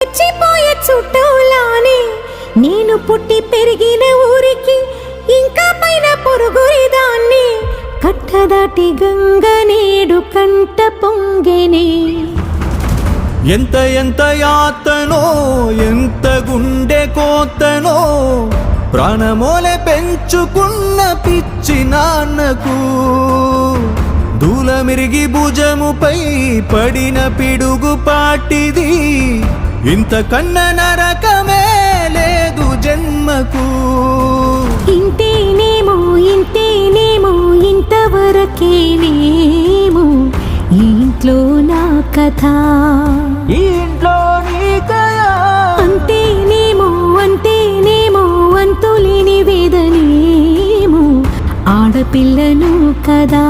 చచ్చిపోయే చుట్టూలానే నేను పుట్టి పెరిగిన ఊరికి ఇంకా పైన పొరుగురిదాన్ని కట్టదాటి గంగ నేడు కంట పొంగెనే ఎంత ఎంత యాతనో ఎంత గుండె కోతనో ప్రాణమోలే పెంచుకున్న పిచ్చి నాన్నకు దూలమిరిగి భుజముపై పడిన పిడుగు పాటిది ఇంత కన్న నరకమే లేదు జన్మకు ఇంతేనేమో ఇంతవరకేనేమో ఈ ఇంట్లో నా కథ ఈ ఇంట్లో నీ కథ అంతేనేమో అంతులేని వేదనేమో ఆడపిల్లను కదా